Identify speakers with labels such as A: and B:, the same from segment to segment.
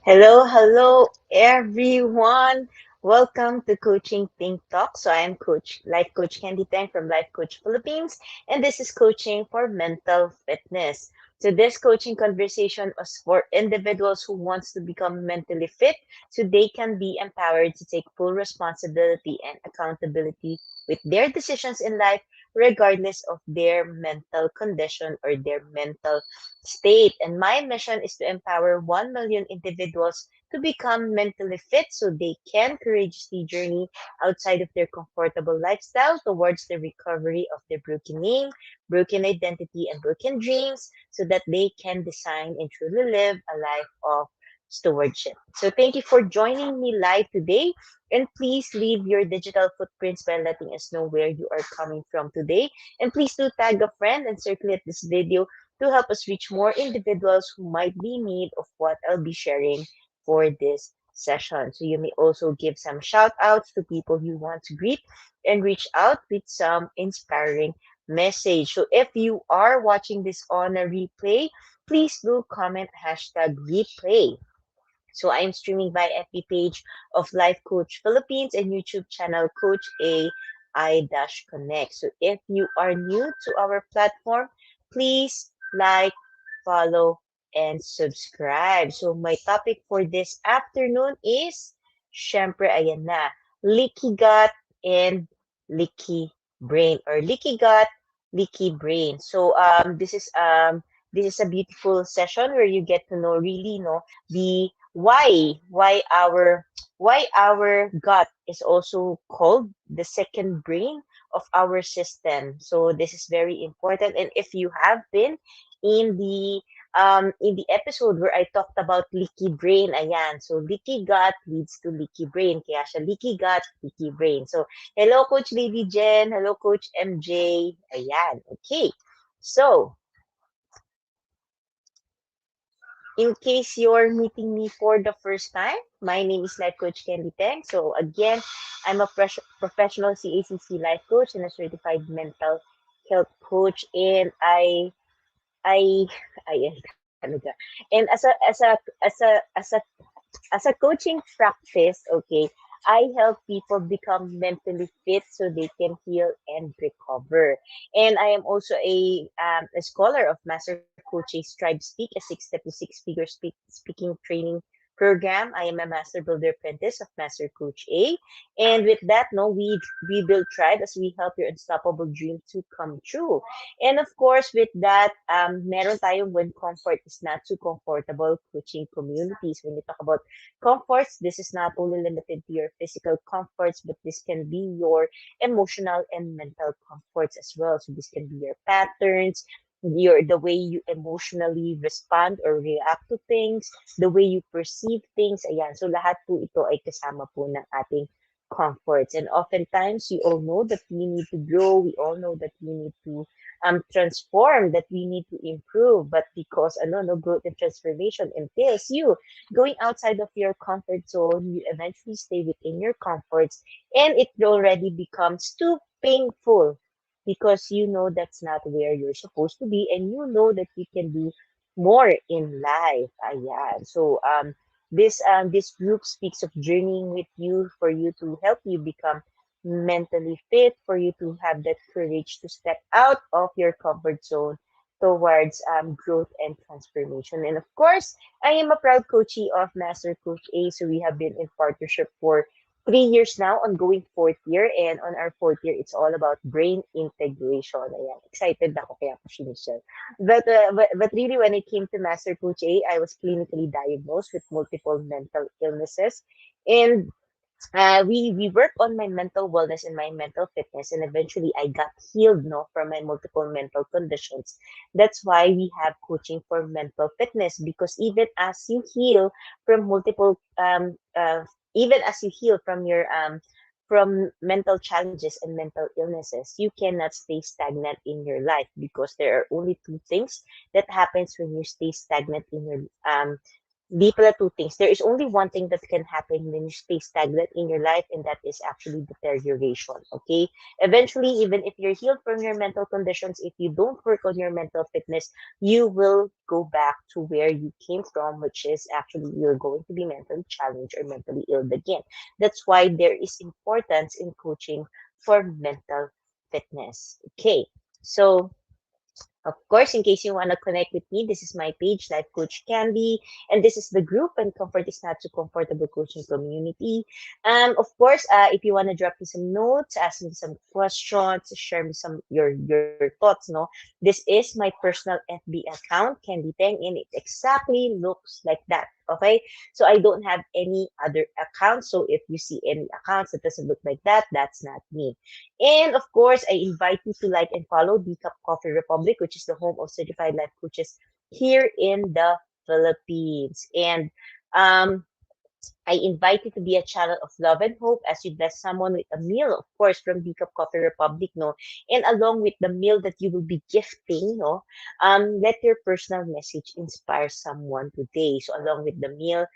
A: Hello, everyone. Welcome to Coaching Think Talk. So I am Life Coach Candee Teng from Life Coach Philippines, and this is coaching for mental fitness. So this coaching conversation is for individuals who wants to become mentally fit so they can be empowered to take full responsibility and accountability with their decisions in life, regardless of their mental condition or their mental state. And my mission is to empower 1 million individuals to become mentally fit so they can courageously journey outside of their comfortable lifestyle towards the recovery of their broken name, broken identity, and broken dreams so that they can design and truly live a life of stewardship. So thank you for joining me live today. And please leave your digital footprints by letting us know where you are coming from today. And please do tag a friend and circulate this video to help us reach more individuals who might be in need of what I'll be sharing for this session. So you may also give some shout outs to people you want to greet and reach out with some inspiring message. So if you are watching this on a replay, please do comment hashtag replay. So I'm streaming by FB page of Life Coach Philippines and YouTube channel Coach AI-Connect. So if you are new to our platform, please like, follow, and subscribe. So my topic for this afternoon is, syempre, ayan na, leaky gut and leaky brain, or leaky gut, leaky brain. So this is a beautiful session where you get to know really know the why our gut is also called the second brain of our system. So this is very important. And if you have been in the episode where I talked about leaky brain, ayan. So leaky gut leads to leaky brain. Kaya siya leaky gut, leaky brain. So hello Coach Lady Jen, hello Coach MJ. Ayan. Okay. So in case you're meeting me for the first time, my name is Life Coach Candee Teng. So again, I'm a professional CACC life coach and a certified mental health coach. And I, I talaga. And as a coaching practice, okay, I help people become mentally fit so they can heal and recover. And I am also a scholar of Master Coach A Strive Speak, a 6 step to 6 figure speaking training program. I am a Master Builder Apprentice of Master Coach A. And with that, no, we build tribe as we help your unstoppable dream to come true. And of course, with that, meron tayong when comfort is not too comfortable coaching communities. When you talk about comforts, this is not only limited to your physical comforts, but this can be your emotional and mental comforts as well. So this can be your patterns, the way you emotionally respond or react to things, the way you perceive things. Ayan. So lahat po ito ay kasama po ng ating comforts. And oftentimes, we all know that we need to grow. We all know that we need to transform, that we need to improve. But because no growth and transformation entails you going outside of your comfort zone, you eventually stay within your comforts, and it already becomes too painful because you know that's not where you're supposed to be, and you know that you can do more in life. Ayan. So this group speaks of journeying with you for you to help you become mentally fit, for you to have that courage to step out of your comfort zone towards growth and transformation. And of course, I am a proud coachee of Master Coach A. So we have been in partnership for 3 years now, ongoing fourth year. And on our fourth year, it's all about brain integration. Ayan, excited ako kaya ko sinishare. But really, when it came to Master Coach A, I was clinically diagnosed with multiple mental illnesses. And we work on my mental wellness and my mental fitness, and eventually I got healed no from my multiple mental conditions. That's why we have coaching for mental fitness, because even as you heal from multiple even as you heal from your from mental challenges and mental illnesses, you cannot stay stagnant in your life, because there are only two things that happens when you stay stagnant in your Di pala two things. There is only one thing that can happen when you stay stagnant in your life, and that is actually deterioration. Okay? Eventually, even if you're healed from your mental conditions, if you don't work on your mental fitness, you will go back to where you came from, which is actually you're going to be mentally challenged or mentally ill again. That's why there is importance in coaching for mental fitness. Okay. So, of course, in case you want to connect with me, this is my page, Life Coach Candee, and this is the group and Comfort is Not So Comfortable Coaching Community. Of course, if you want to drop me some notes, ask me some questions, share me some your thoughts, no, this is my personal FB account, Candy Teng, and it exactly looks like that. Okay, so I don't have any other accounts. So if you see any accounts that doesn't look like that, that's not me. And of course, I invite you to like and follow the Cup Coffee Republic, which is the home of certified life coaches here in the Philippines. And um, I invite you to be a channel of love and hope as you bless someone with a meal, of course, from the Cup Coffee Republic, no? And along with the meal that you will be gifting, no? Let your personal message inspire someone today. So along with the meal,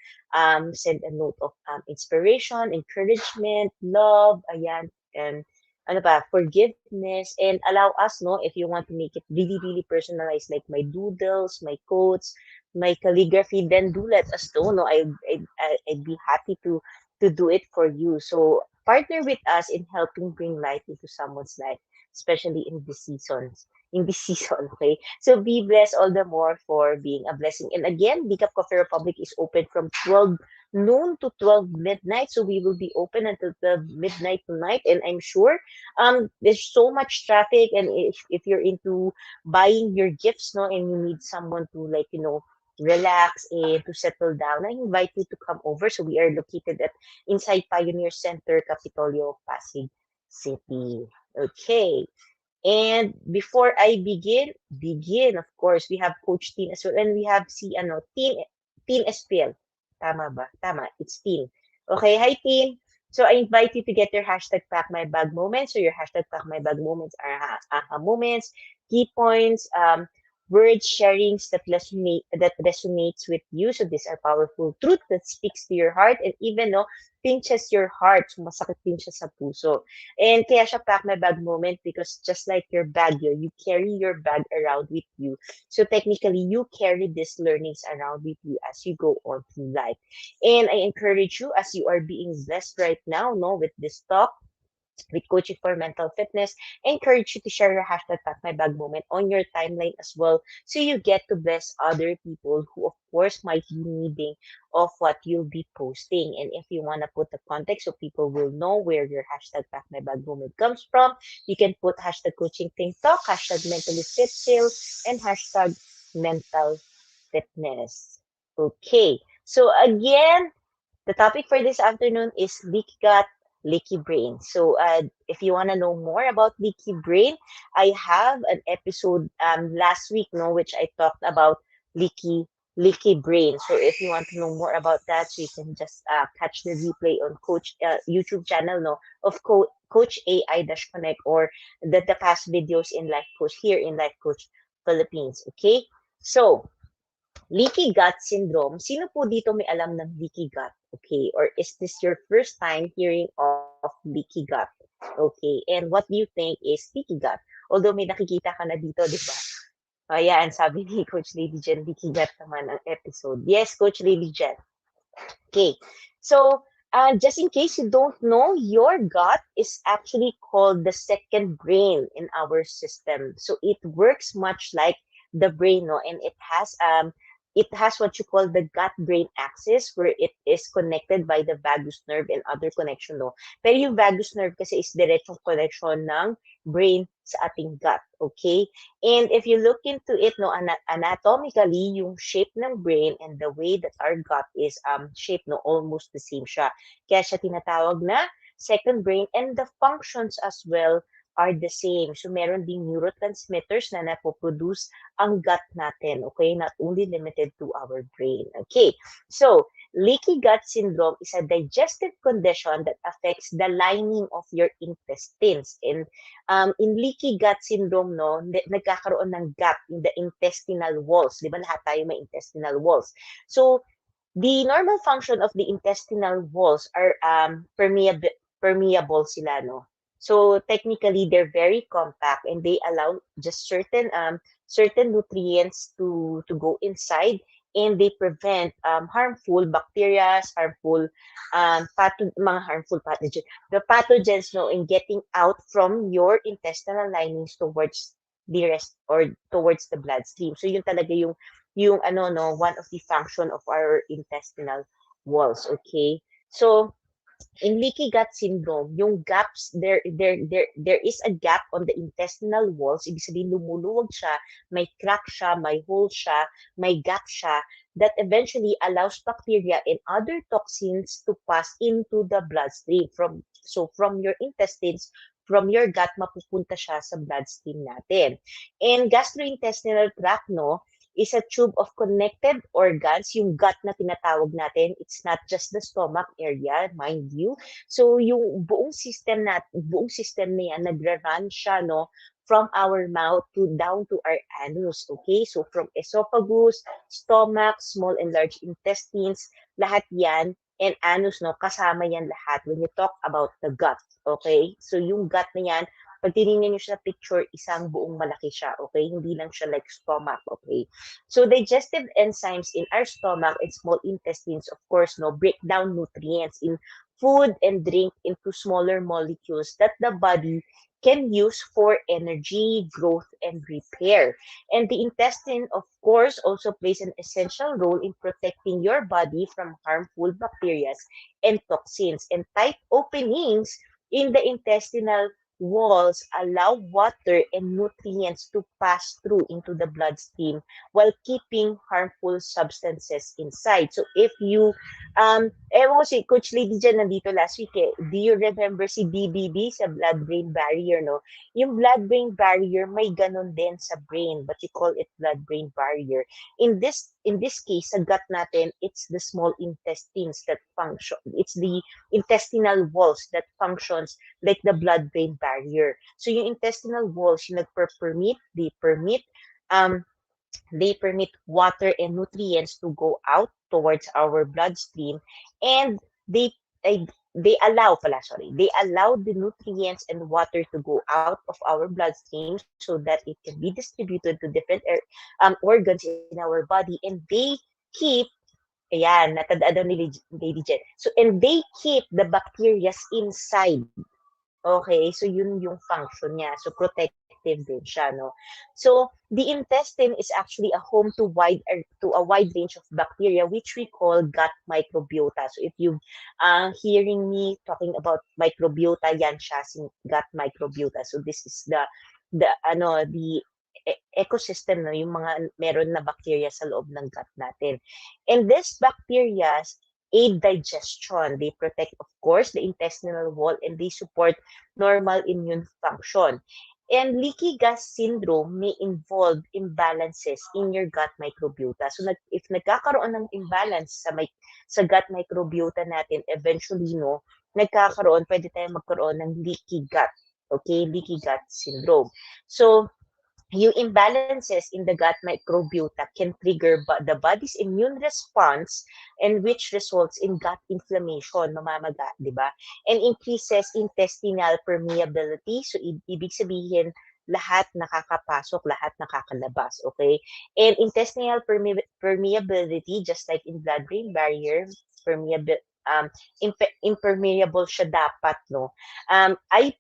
A: send a note of inspiration, encouragement, love, ayan, and ano ba, forgiveness, and allow us, no, if you want to make it really, really personalized, like my doodles, my quotes, my calligraphy, then do let us know. No, I'd be happy to do it for you. So partner with us in helping bring light into someone's life, especially in this seasons. In this season, okay? So be blessed all the more for being a blessing. And again, Big Up Coffee Republic is open from 12 noon to 12 midnight. So we will be open until the midnight tonight. And I'm sure there's so much traffic. And if you're into buying your gifts, no, and you need someone to like, relax and to settle down, I invite you to come over. So we are located at inside Pioneer Center, Capitolio, Pasig City. Okay. And before I begin, of course, we have Coach Teen as well. And we have si Teen Espiel. Tama ba? Tama. It's Teen. Okay. Hi, Teen. So I invite you to get your hashtag pack my bag moments. So your hashtag pack my bag moments are aha moments, key points, word sharings that resonates with you. So these are powerful truth that speaks to your heart and even no pinches your heart. Sumasakit din siya sa puso. And kaya siya pack my bag moment because just like your bag, you carry your bag around with you. So technically, you carry these learnings around with you as you go on through life. And I encourage you as you are being blessed right now, no, with this talk, with coaching for mental fitness. I encourage you to share your hashtag Pack My Bag moment on your timeline as well. So you get to bless other people who, of course, might be needing of what you'll be posting. And if you want to put the context so people will know where your hashtag Pack My Bag moment comes from, you can put hashtag coaching thing talk, hashtag mentally fit sale, and hashtag mental fitness. Okay. So again, the topic for this afternoon is leaky gut, leaky brain. So, if you want to know more about leaky brain, I have an episode last week, no, which I talked about leaky brain. So, if you want to know more about that, so you can just catch the replay on Coach YouTube channel, no, of Coach AI Dash Connect or the past videos in Life Coach here in Life Coach Philippines. Okay, so leaky gut syndrome. Sino po dito may alam ng leaky gut? Okay. Or is this your first time hearing of leaky gut? Okay. And what do you think is leaky gut? Although may nakikita ka na dito, di ba? Ayan, sabi ni Coach Lady Jen, leaky gut naman ang episode. Yes, Coach Lady Jen. Okay. So, just in case you don't know, your gut is actually called the second brain in our system. So it works much like the brain, no? And it has what you call the gut-brain axis where it is connected by the vagus nerve and other connection, no? Pero yung vagus nerve kasi is diretsong connection ng brain sa ating gut, okay? And if you look into it, no, anatomically, yung shape ng brain and the way that our gut is shaped, no, almost the same siya. Kaya siya tinatawag na second brain and the functions as well are the same. So meron ding neurotransmitters na napoproduce ang gut natin, okay? Not only limited to our brain, okay? So, leaky gut syndrome is a digestive condition that affects the lining of your intestines. And in leaky gut syndrome, no, nagkakaroon ng gap in the intestinal walls. Di ba lahat tayo may intestinal walls? So, the normal function of the intestinal walls are permeable sila, no? So technically they're very compact and they allow just certain nutrients to go inside, and they prevent harmful bacteria, harmful mga harmful pathogens, the pathogens, no, in getting out from your intestinal linings towards the rest or towards the bloodstream. So yun talaga yung ano, no, one of the function of our intestinal walls, okay? So in leaky gut syndrome, yung gaps, there is a gap on the intestinal walls. Ibig sabihin, lumuluwag siya, may crack siya, may hole siya, may gap siya, that eventually allows bacteria and other toxins to pass into the bloodstream. From your intestines, from your gut, mapupunta siya sa bloodstream natin. And gastrointestinal tract, no, is a tube of connected organs, yung gut na tinatawag natin. It's not just the stomach area, mind you. So yung buong system na yan, nagra-run siya, no, from our mouth to down to our anus, okay? So from esophagus, stomach, small and large intestines, lahat yan, and anus, no, kasama yan lahat when you talk about the gut, okay? So yung gut na yan, pag tinignan nyo siya sa picture, isang buong malaki siya, okay? Hindi lang siya like stomach, okay? So digestive enzymes in our stomach and small intestines, of course, no, break down nutrients in food and drink into smaller molecules that the body can use for energy, growth, and repair. And the intestine, of course, also plays an essential role in protecting your body from harmful bacteria and toxins. And tight openings in the intestinal walls allow water and nutrients to pass through into the bloodstream while keeping harmful substances inside. So if you, ewan ko si Coach Lady dyan nandito last week eh, do you remember si BBB sa blood-brain barrier, no? Yung blood-brain barrier, may ganun din sa brain, but you call it blood-brain barrier. In this case, sa gut natin, it's the small intestines that function. It's the intestinal walls that functions like the blood-brain barrier. So yung intestinal walls, yung um, they permit water and nutrients to go out towards our bloodstream, and they they allow pala, sorry, they allow the nutrients and water to go out of our bloodstream so that it can be distributed to different organs in our body, and they keep, ayan, natandaan daw ni Lady Jen. So, and they keep the bacteria inside. Okay, so yun yung function niya. So protective din siya, no. So the intestine is actually a home to a wide range of bacteria which we call gut microbiota. So if you hearing me talking about microbiota, yan siya si gut microbiota. So this is the ecosystem, no, yung mga meron na bacteria sa loob ng gut natin. And these bacteria aid digestion. They protect, of course, the intestinal wall, and they support normal immune function. And leaky gut syndrome may involve imbalances in your gut microbiota. So if nagkakaroon ng imbalance sa gut microbiota natin, eventually, no, pwede tayong magkaroon ng leaky gut. Okay, leaky gut syndrome. So yung imbalances in the gut microbiota can trigger the body's immune response, and which results in gut inflammation, mamamaga, di ba? And increases intestinal permeability. So, ibig sabihin, lahat nakakapasok, lahat nakakalabas, okay? And intestinal permeability, just like in blood-brain barrier, permeable, impermeable siya dapat, no? IP,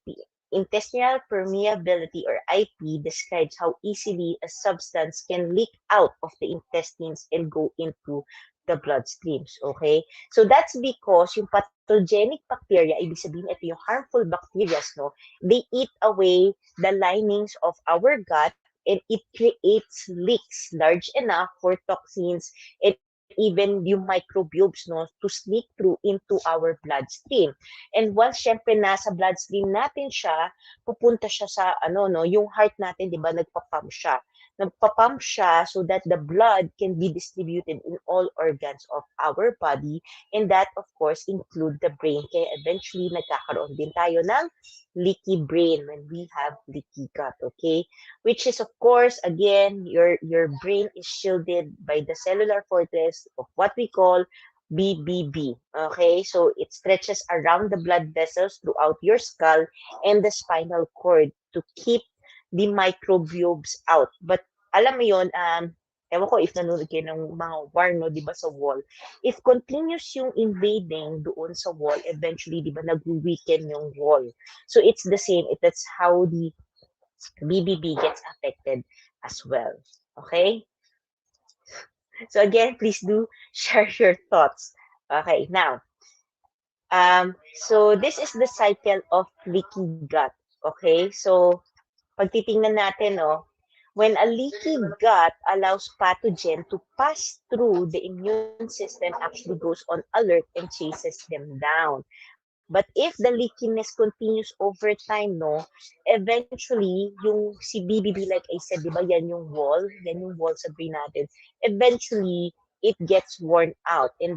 A: intestinal permeability, or IP, describes how easily a substance can leak out of the intestines and go into the bloodstreams, okay? So that's because yung pathogenic bacteria, ibig sabihin ito yung harmful bacteria, no, they eat away the linings of our gut, and it creates leaks large enough for toxins and even yung microbes, no, to sneak through into our bloodstream. And once syempre nasa bloodstream natin siya, pupunta siya sa ano, no, yung heart natin, 'di ba, nagpa-pump siya. nagpa-pump siya so that the blood can be distributed in all organs of our body, and that of course include the brain. Kaya eventually nagkakaroon din tayo ng leaky brain when we have leaky gut, okay? Which is of course again your brain is shielded by the cellular fortress of what we call BBB. Okay, so it stretches around the blood vessels throughout your skull and the spinal cord to keep the microbes out. But alam mo yon, ewan ko if nanonood kayo ng mga war, no, di ba, sa wall. If continuous yung invading doon sa wall, eventually, di ba, nag-weaken yung wall. So it's the same. That's how the BBB gets affected as well. Okay? So again, please do share your thoughts. Okay, now, so this is the cycle of leaky gut. Okay, so pag titingnan natin, no, when a leaky gut allows pathogen to pass through, the immune system actually goes on alert and chases them down. But if the leakiness continues over time, no, eventually, yung si BBB, like I said, di ba, yan yung wall sa brain natin. Eventually, it gets worn out. And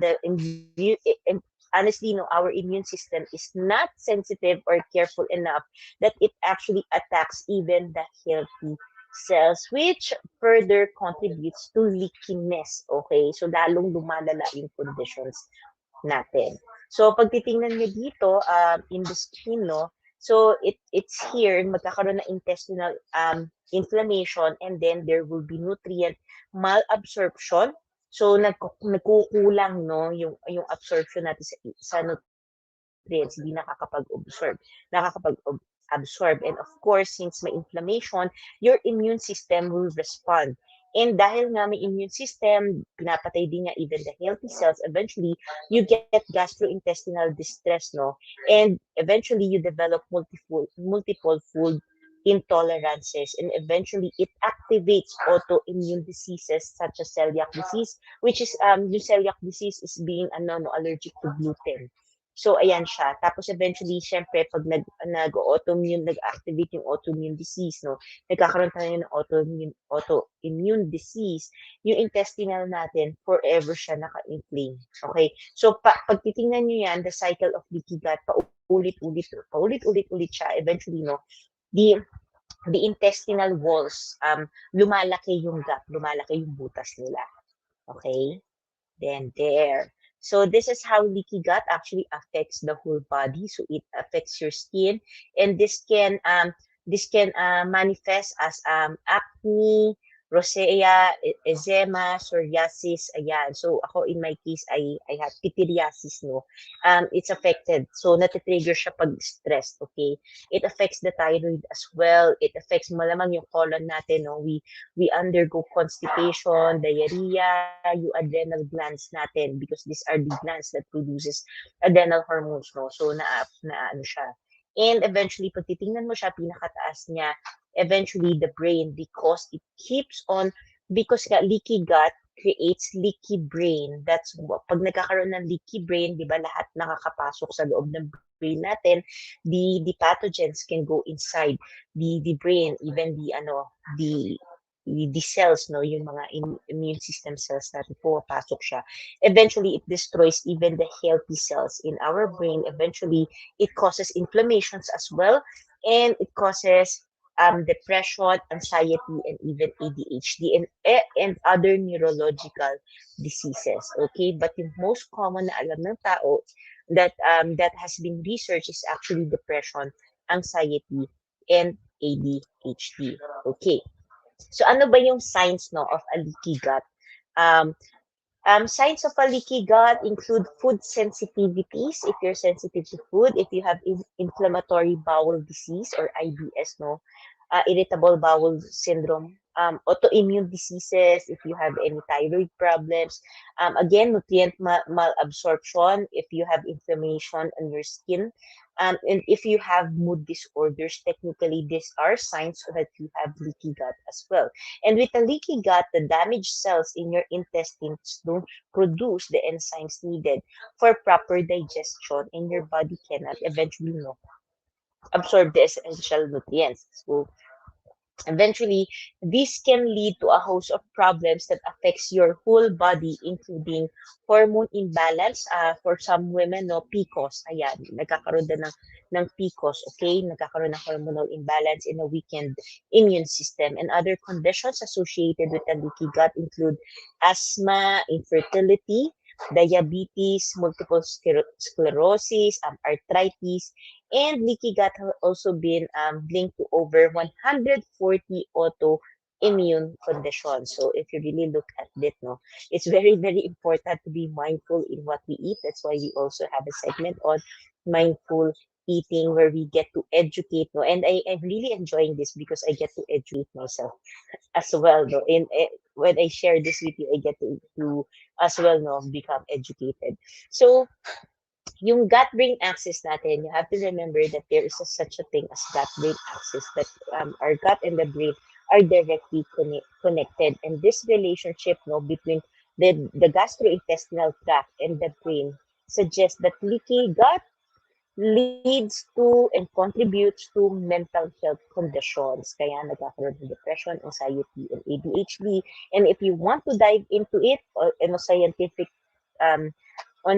A: honestly, no, our immune system is not sensitive or careful enough that it actually attacks even the healthy cells, which further contributes to leakiness. Okay? So, lalong lumalala yung conditions natin. So, pag titingnan nyo dito, in the screen, no, so it's here, magkakaroon ng intestinal inflammation, and then there will be nutrient malabsorption. So, nagkukulang, no, yung absorption natin sa nutrients, hindi nakakapag-absorb. And of course, since may inflammation, your immune system will respond. And dahil nga may immune system, pinapatay din niya even the healthy cells, eventually, you get gastrointestinal distress, no? And eventually, you develop multiple food intolerances, and eventually, it activates autoimmune diseases such as celiac disease, which is, yung celiac disease is being, no, allergic to gluten. So, ayan siya. Tapos, eventually, syempre, pag nag-autoimmune, nag-activate yung autoimmune disease, no, nagkakaroon tayo ng autoimmune disease, yung intestinal natin, forever siya naka-inflame. Okay? So, pag titingnan nyo yan, the cycle of leaky gut, paulit-ulit siya. Eventually, no, the intestinal walls, lumalaki yung gap, lumalaki yung butas nila. Okay? Then there. So this is how leaky gut actually affects the whole body. So it affects your skin, and this can manifest as acne, rosacea, eczema, psoriasis. Ayan. So ako in my case I have pityriasis, no. It's affected. So natitrigger siya pag stressed, okay? It affects the thyroid as well. It affects malamang yung colon natin, no. We undergo constipation, diarrhea, yung adrenal glands natin, because these are the glands that produces adrenal hormones, no? So, ano siya. And eventually, pag titingnan mo siya, pinakataas niya, eventually the brain, because it keeps on, because leaky gut creates leaky brain. That's pag nagkakaroon ng leaky brain, di ba, lahat nakakapasok sa loob ng brain natin, the pathogens can go inside the brain, even the cells, no, yung mga immune system cells natin, pumapasok siya. Eventually, it destroys even the healthy cells in our brain. Eventually, it causes inflammations as well, and it causes depression, anxiety, and even ADHD and other neurological diseases. Okay, but the most common na alam ng tao that has been researched is actually depression, anxiety, and ADHD. Okay. So ano ba yung signs, no, of a leaky gut? Um, Signs of a leaky gut include food sensitivities, if you're sensitive to food, if you have inflammatory bowel disease or IBS, no, irritable bowel syndrome, autoimmune diseases, if you have any thyroid problems, again, nutrient malabsorption, if you have inflammation on your skin, and if you have mood disorders, technically these are signs that you have leaky gut as well. And with a leaky gut, the damaged cells in your intestines don't produce the enzymes needed for proper digestion, and your body cannot eventually, no, absorb the essential nutrients. So Eventually, this can lead to a host of problems that affects your whole body, including hormone imbalance. For some women, no, PCOS. Ayan, nagkakaroon din ng PCOS, okay? Nagkakaroon ng hormonal imbalance in a weakened immune system. And other conditions associated with the leaky gut include asthma, infertility, diabetes, multiple sclerosis, arthritis, and leaky gut has also been linked to over 140 autoimmune conditions. So if you really look at it, no, it's very, very important to be mindful in what we eat. That's why we also have a segment on mindful eating where we get to educate. No, and I'm really enjoying this because I get to educate myself as well. No, when I share this with you, I get to as well, no, become educated. So yung gut-brain axis natin, you have to remember that there is such a thing as gut-brain axis, that our gut and the brain are directly connected. And this relationship, no, between the gastrointestinal tract and the brain suggests that leaky gut leads to and contributes to mental health conditions. Kaya nagkakaroon ng depression, anxiety, and ADHD. And if you want to dive into it in a um,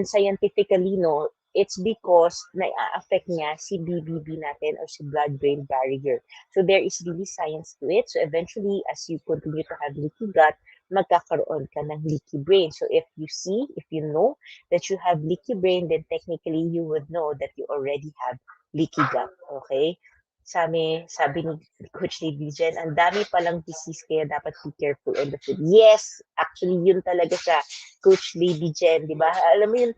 A: scientifically, no, it's because na-affect niya si BBB natin or si blood-brain barrier. So there is really science to it. So eventually, as you continue to have leaky gut, magkakaroon ka ng leaky brain. So if you know that you have leaky brain, then technically you would know that you already have leaky gut. Okay? Sabi ni Coach Lady Jen, ang dami palang disease kaya dapat be careful on the food. Yes, actually yun talaga siya, Coach Lady Jen, di ba? Alam mo yun,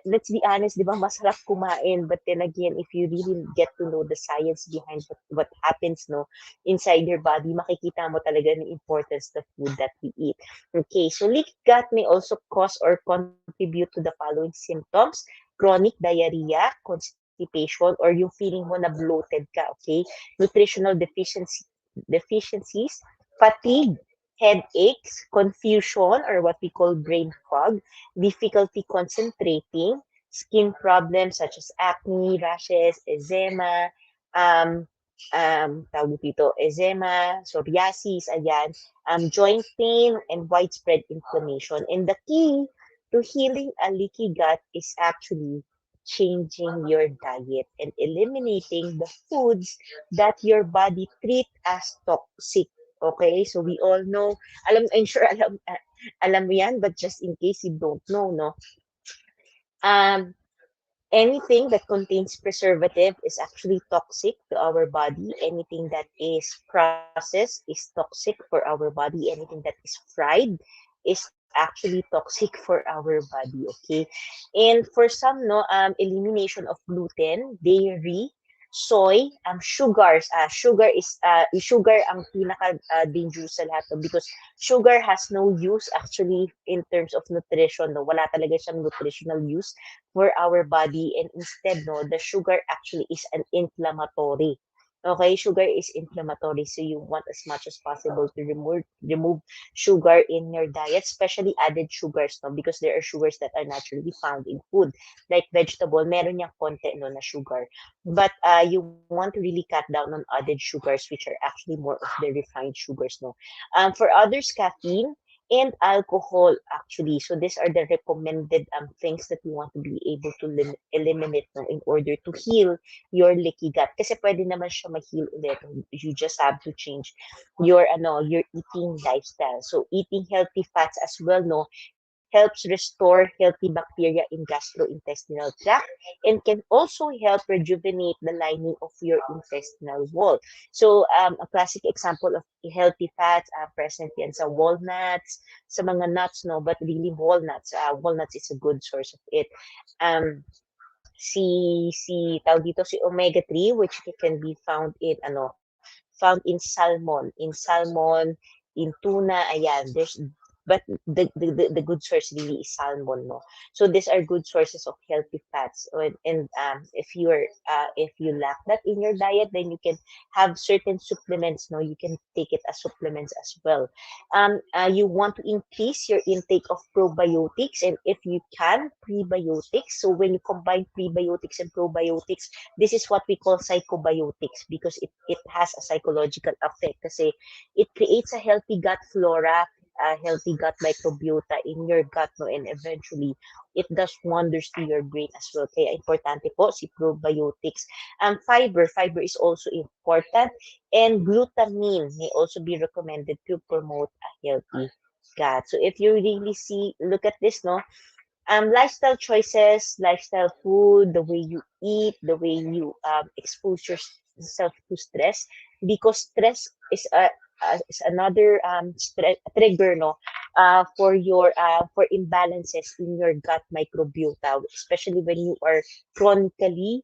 A: let's be honest, di ba, masarap kumain, but then again, if you really get to know the science behind what happens, no, inside your body, makikita mo talaga the importance of food that we eat. Okay, so leaky gut may also cause or contribute to the following symptoms: chronic diarrhea, constipation, or yung feeling mo na bloated ka, okay? Nutritional deficiencies, fatigue, headaches, confusion, or what we call brain fog, difficulty concentrating, skin problems such as acne, rashes, eczema, um, tawag dito, eczema, psoriasis, ayan, joint pain, and widespread inflammation. And the key to healing a leaky gut is actually changing your diet and eliminating the foods that your body treat as toxic. Okay? So we all know, I'm sure alam mo yan, but just in case you don't know, no? Um, Anything that contains preservative is actually toxic to our body. Anything that is processed is toxic for our body. Anything that is fried is actually toxic for our body. Okay, and for some, no, elimination of gluten, dairy, soy, sugars. Sugar ang pinaka dangerous sa lahat, no? Because sugar has no use actually in terms of nutrition. No, wala talaga siyang nutritional use for our body, and instead, no, the sugar actually is an inflammatory. Okay, sugar is inflammatory, so you want as much as possible to remove sugar in your diet, especially added sugars, no, because there are sugars that are naturally found in food, like vegetable, meron niyang konti, no, na sugar, but you want to really cut down on added sugars, which are actually more of the refined sugars, no. For others, caffeine and alcohol actually. So these are the recommended things that you want to be able to eliminate, no, in order to heal your leaky gut. Kasi pwede naman siya ma-heal ulit. You just have to change your eating lifestyle. So eating healthy fats as well, no, helps restore healthy bacteria in gastrointestinal tract and can also help rejuvenate the lining of your intestinal wall. So, a classic example of healthy fats present yan sa walnuts, sa mga nuts, no, but really walnuts. Walnuts is a good source of it. Um, tawag dito, si omega-3, which can be found in salmon, in tuna, ayan, but the good source really is salmon, no. So these are good sources of healthy fats. And if you lack that in your diet, then you can have certain supplements, no. You can take it as supplements as well. You want to increase your intake of probiotics, and if you can, prebiotics. So when you combine prebiotics and probiotics, this is what we call psychobiotics, because it has a psychological effect, kasi it creates a healthy gut flora, a healthy gut microbiota in your gut, no, and eventually it does wonders to your brain as well. Kaya importante po si probiotics. Fiber is also important, and glutamine may also be recommended to promote a healthy gut. So if you really look at this, no, lifestyle choices, lifestyle food, the way you eat, the way you expose yourself to stress, because stress is another trigger, no, for imbalances in your gut microbiota, especially when you are chronically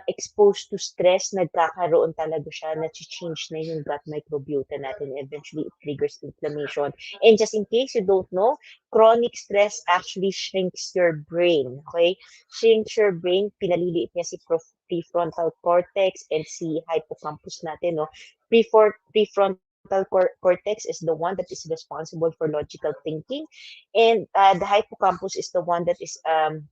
A: exposed to stress, nagkakaroon talaga siya, change na yung gut microbiota natin. Eventually, it triggers inflammation. And just in case you don't know, chronic stress actually shrinks your brain. Okay? Shrinks your brain, pinaliliit niya si prefrontal cortex and si hippocampus natin. No? Prefrontal cortex is the one that is responsible for logical thinking. And the hippocampus is the one that is um,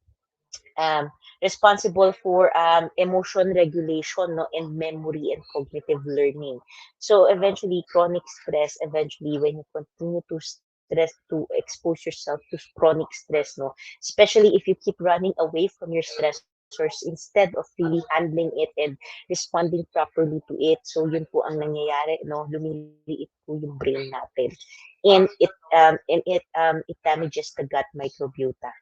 A: responsible for emotion regulation, no, and memory and cognitive learning. So eventually, chronic stress, eventually, when you continue to expose yourself to chronic stress, no, especially if you keep running away from your stressors instead of really handling it and responding properly to it. So yun po ang nangyayari, no, lumiliit po yung brain natin. And it damages the gut microbiota.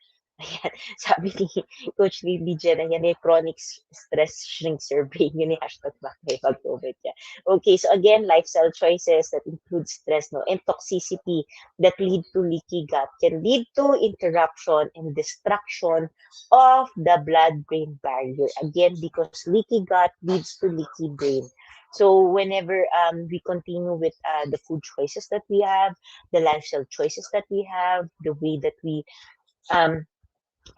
A: Ayan. Sabi ni Coach Lily Jen, ayan eh, chronic stress shrinks your brain. Yun yung hashtag back may pag-comment niya. Okay, so again, lifestyle choices that include stress, no, and toxicity that lead to leaky gut can lead to interruption and destruction of the blood-brain barrier. Again, because leaky gut leads to leaky brain. So whenever we continue with the food choices that we have, the lifestyle choices that we have, the way that we um,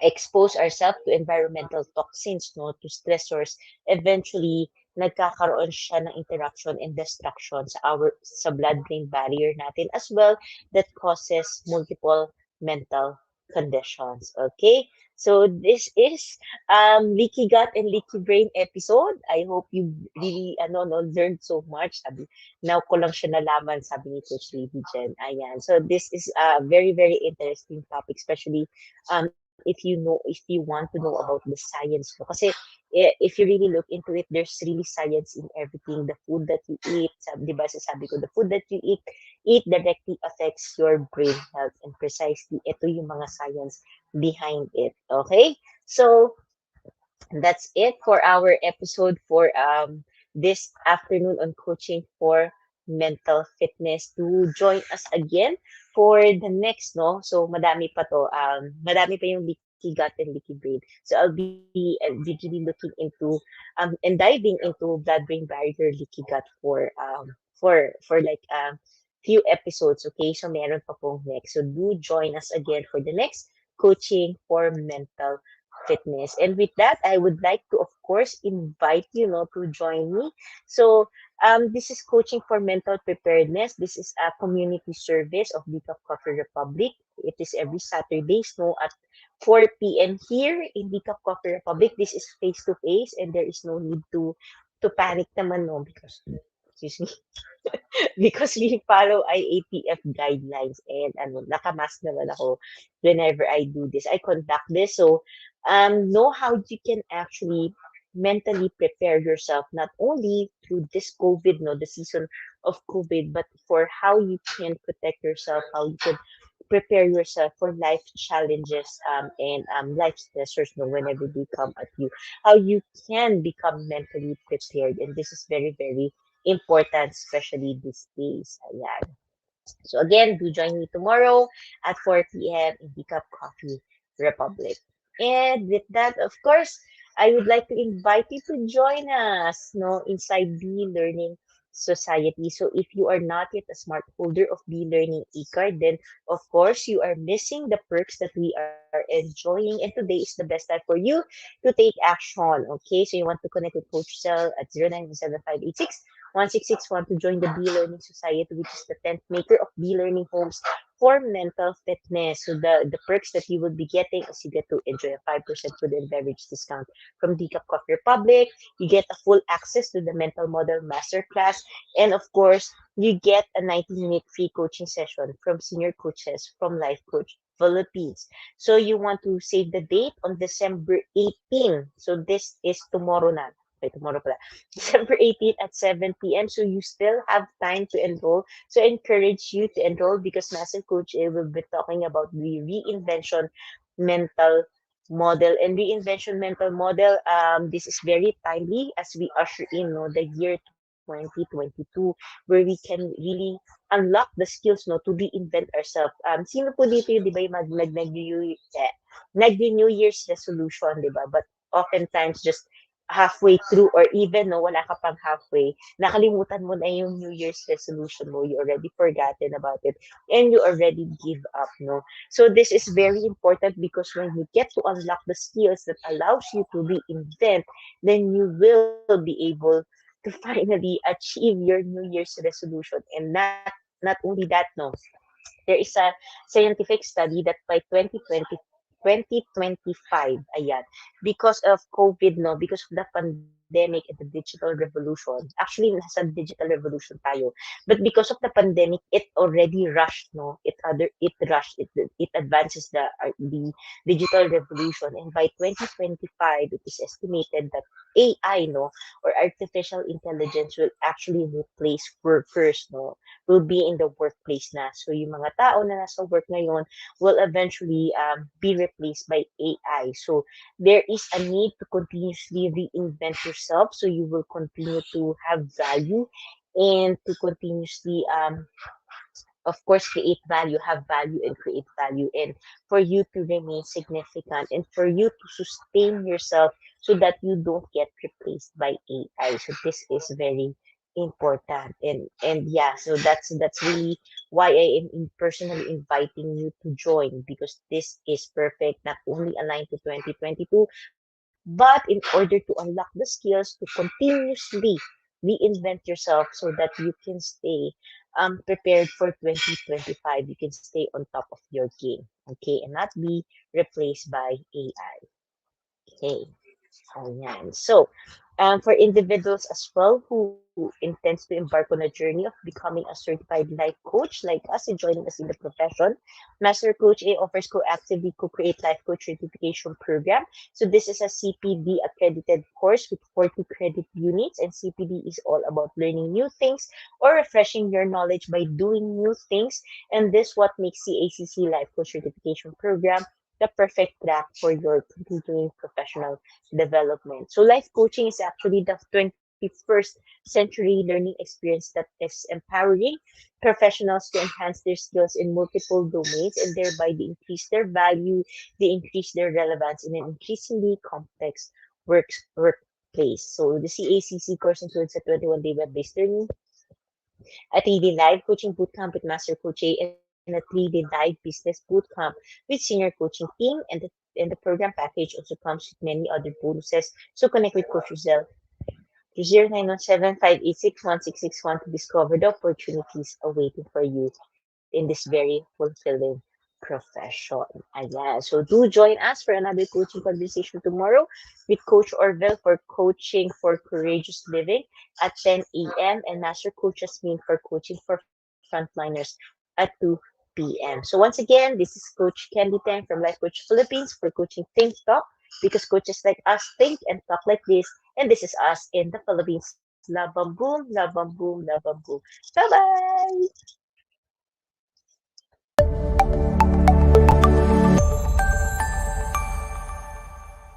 A: expose ourselves to environmental toxins, no, to stressors, eventually nagkakaroon siya ng interaction and destruction sa blood-brain barrier natin as well, that causes multiple mental conditions. Okay? So this is Leaky Gut and Leaky Brain episode. I hope you really learned so much. Sabi, now ko lang siya nalaman, sabi ni Coach Lady Jen. Ayan. So this is a very, very interesting topic, especially if you want to know about the science, no? Kasi if you really look into it, there's really science in everything. The food that you eat, di ba sasabi ko, the food that you eat directly affects your brain health, and precisely ito yung mga science behind it. Okay? So that's it for our episode for this afternoon on coaching for mental fitness. To join us again for the next, no? So madami pa to. Madami pa yung leaky gut and leaky brain. So I'll be really looking into and diving into blood-brain barrier, leaky gut for like few episodes. Okay, so meron pa pong next. So do join us again for the next coaching for mental fitness. And with that, I would like to, of course, invite you know to join me. So this is coaching for mental preparedness. This is a community service of League of Coffee Republic. It is every Saturday, so at 4 p.m. here in League of Coffee Republic. This is face to face, and there is no need to panic naman, no, because excuse me, because we follow IATF guidelines, and nakamask naman ako whenever I do this. I conduct this. So know how you can actually mentally prepare yourself, not only through this COVID, no, the season of COVID, but for how you can protect yourself, how you can prepare yourself for life challenges and life stressors, no, whenever they come at you, how you can become mentally prepared. And this is very, very important, especially these days. Ayan. So again, do join me tomorrow at 4 p.m. in the Cup Coffee Republic. And with that, of course, I would like to invite you to join us, no, inside the Learning society. So if you are not yet a smart holder of B-Learning e-card, then of course you are missing the perks that we are enjoying. And today is the best time for you to take action. Okay, so you want to connect with Coach Cell at 0917-586-1661 to join the B-Learning Society, which is the 10th maker of B-Learning homes for mental fitness. So the perks that you will be getting is you get to enjoy a 5% food and beverage discount from Decaf Coffee Republic. You get a full access to the mental model masterclass. And of course, you get a 90-minute free coaching session from senior coaches from Life Coach Philippines. So you want to save the date on December 18. So this is tomorrow na. Okay, tomorrow pala. December 18th at 7 p.m. So you still have time to enroll. So I encourage you to enroll because Master Coach A will be talking about the reinvention mental model. And reinvention mental model, this is very timely as we usher in no, the year 2022 where we can really unlock the skills no to reinvent ourselves. Sino po dito yung, di ba, yung nag-New Year's resolution, di ba? But oftentimes just halfway through or even no, wala ka pang halfway, nakalimutan mo na yung New Year's resolution mo. You already forgotten about it and you already give up, no? So this is very important because when you get to unlock the skills that allows you to reinvent, then you will be able to finally achieve your New Year's resolution. And not only that, no, there is a scientific study that by 2025, ayan, because of COVID, no, because of the pandemic and the digital revolution, actually, nasa digital revolution tayo, but because of the pandemic, it already rushed, no, it rushed, it advances the digital revolution, and by 2025, it is estimated that AI, no, or artificial intelligence will actually replace workers, no, will be in the workplace na. So yung mga tao na nasa work ngayon will eventually be replaced by AI. So there is a need to continuously reinvent yourself so you will continue to have value and to continuously of course create value, have value and create value, and for you to remain significant and for you to sustain yourself so that you don't get replaced by AI. So this is very important. And yeah, so that's really why I am personally inviting you to join because this is perfect, not only aligned to 2022, but in order to unlock the skills to continuously reinvent yourself so that you can stay prepared for 2025. You can stay on top of your game, okay, and not be replaced by AI. Okay. Ayan. So, for individuals as well who intends to embark on a journey of becoming a certified life coach like us and joining us in the profession, Master Coach A offers Coactively Co-Create Life Coach Certification Program. So this is a CPD accredited course with 40 credit units, and CPD is all about learning new things or refreshing your knowledge by doing new things. And this what makes CACC Life Coach Certification Program the perfect track for your continuing professional development. So life coaching is actually the 21st century learning experience that is empowering professionals to enhance their skills in multiple domains and thereby they increase their value, they increase their relevance in an increasingly complex workplace. So the CACC course includes a 21-day web-based learning, a 3-day live coaching bootcamp with Master Coach A, and a 3-day live business bootcamp with senior coaching team. And the program package also comes with many other bonuses. So connect with Coach Rizal to 0917-586-1661 to discover the opportunities awaiting for you in this very fulfilling profession. Ayan. So do join us for another coaching conversation tomorrow with Coach Orville for Coaching for Courageous Living at 10 a.m. and Master Coach Jasmine for Coaching for Frontliners at 2 p.m. So once again, this is Coach Candee Teng from Life Coach Philippines for Coaching Think Talk because coaches like us think and talk like this. And this is us in the Philippines. Love 'em boom, love 'em boom, love 'em boom. Bye-bye!